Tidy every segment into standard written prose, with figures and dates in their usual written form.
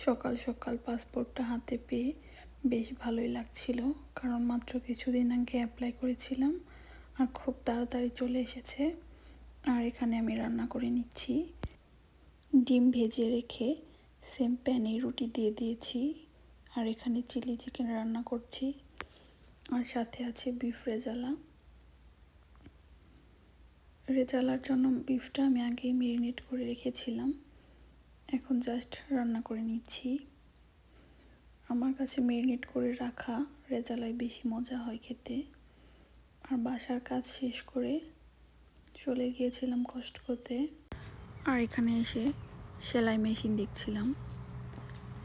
সকাল সকাল পাসপোর্টটা হাতে পেয়ে বেশ ভালোই লাগছিল, কারণ মাত্র কিছুদিন আগে অ্যাপ্লাই করেছিলাম আর খুব তাড়াতাড়ি চলে এসেছে। আর এখানে আমি রান্না করে নিচ্ছি। ডিম ভেজে রেখে সেম প্যানে রুটি দিয়ে দিয়েছি, আর এখানে চিলি চিকেন রান্না করছি, আর সাথে আছে বিফ রেজালা। রেজালার জন্য বিফটা আমি আগেই ম্যারিনেট করে রেখেছিলাম, এখন জাস্ট রান্না করে নিচ্ছি। আমার কাছে ম্যারিনেট করে রাখা রেজালাই বেশি মজা হয় খেতে। আর বাসার কাজ শেষ করে চলে গিয়েছিলাম কষ্টকোতে, আর এখানে এসে সেলাই মেশিন দেখছিলাম।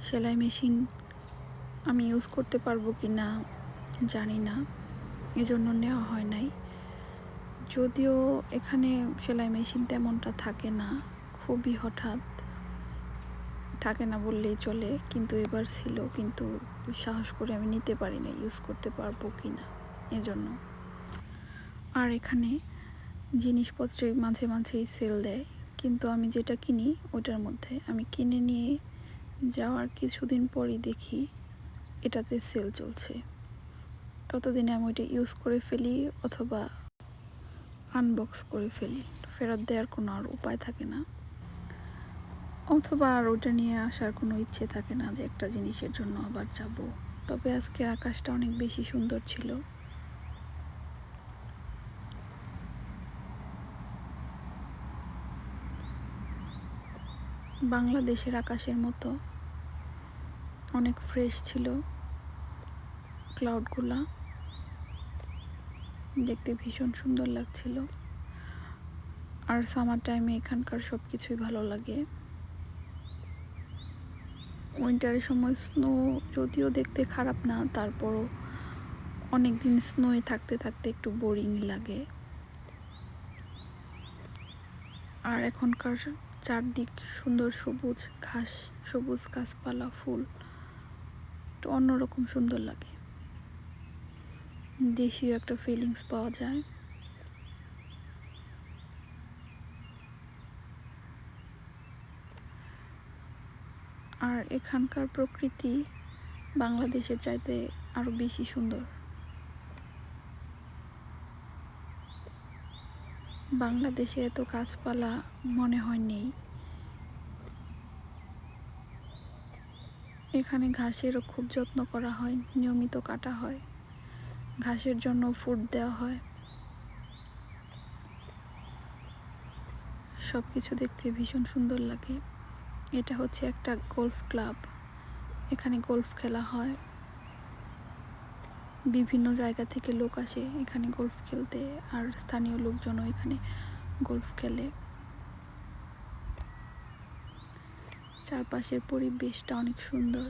সেলাই মেশিন আমি ইউজ করতে পারবো কি না জানি না, এজন্য নেওয়া হয় নাই। যদিও এখানে সেলাই মেশিন তেমনটা থাকে না, খুবই হঠাৎ থাকে না বললেই চলে, কিন্তু এবার ছিল, কিন্তু সাহস করে আমি নিতে পারি না ইউজ করতে পারবো কি না এজন্য। আর এখানে জিনিসপত্রে মাঝে মাঝেই সেল দেয়, কিন্তু আমি যেটা কিনি ওটার মধ্যে আমি কিনে নিয়ে যাওয়ার কিছুদিন পরই দেখি এটাতে সেল চলছে। ততদিনে আমি ওইটা ইউজ করে ফেলি অথবা আনবক্স করে ফেলি, ফেরত দেওয়ার কোনো আর উপায় থাকে না, অথবা আর ওটা নিয়ে আসার কোনো ইচ্ছে থাকে না যে একটা জিনিসের জন্য আবার যাব। তবে আজকের আকাশটা অনেক বেশি সুন্দর ছিল। বাংলাদেশের আকাশের মতো অনেক ফ্রেশ ছিল, ক্লাউডগুলা দেখতে ভীষণ সুন্দর লাগছিল। আর সামার টাইমে এখানকার সব কিছুই ভালো লাগে। উইন্টারের সময় স্নো যদিও দেখতে খারাপ না, তারপরও অনেক দিন স্নোয়ে থাকতে থাকতে একটু বোরিং লাগে। আর এখনকার চারদিক সুন্দর সবুজ ঘাস, সবুজ গাছপালা, ফুল, একটু অন্যরকম সুন্দর লাগে, দেশীয় একটা ফিলিংস পাওয়া যায়। আর এখানকার প্রকৃতি বাংলাদেশের চাইতে আরো বেশি সুন্দর। বাংলাদেশে এত গাছপালা মনে হয় নেই। এখানে ঘাসেরও খুব যত্ন করা হয়, নিয়মিত কাটা হয়, ঘাসের জন্য ফুড দেওয়া হয়। সব কিছু দেখতে ভীষণ সুন্দর লাগে। এটা হচ্ছে একটা গলফ ক্লাব, এখানে গলফ খেলা হয়। বিভিন্ন জায়গা থেকে লোক আসে এখানে গলফ খেলতে, আর স্থানীয় লোকজনও এখানে গলফ খেলে। চারপাশের পরিবেশটা অনেক সুন্দর,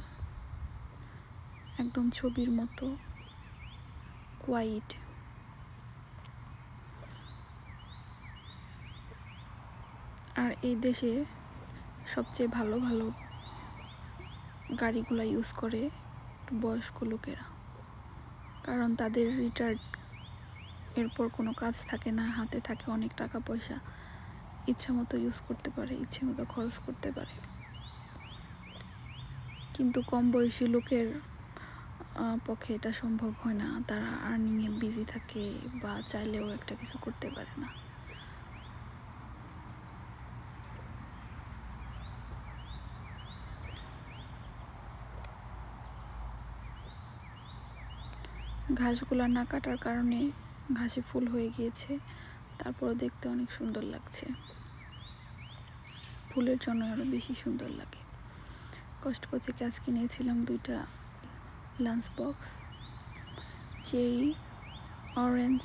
একদম ছবির মতো কোয়াইট। আর এই দেশে সবচেয়ে ভালো ভালো গাড়িগুলো ইউজ করে বয়স্ক লোকেরা, কারণ তাদের রিটায়ার্ড এরপর কোনো কাজ থাকে না, হাতে থাকে অনেক টাকা পয়সা, ইচ্ছা মতো ইউজ করতে পারে, ইচ্ছে মতো খরচ করতে পারে। কিন্তু কম বয়সী লোকের পক্ষে এটা সম্ভব হয় না, তারা আর্নিংয়ে বিজি থাকে বা চাইলেও একটা কিছু করতে পারে না। ঘাসগুলা না কাটার কারণে ঘাসে ফুল হয়ে গিয়েছে, তারপরও দেখতে অনেক সুন্দর লাগছে, ফুলের জন্য আরও বেশি সুন্দর লাগে। কষ্টকো থেকে আজকে নিয়েছিলাম 2টা লাঞ্চ বক্স, চেরি, অরেঞ্জ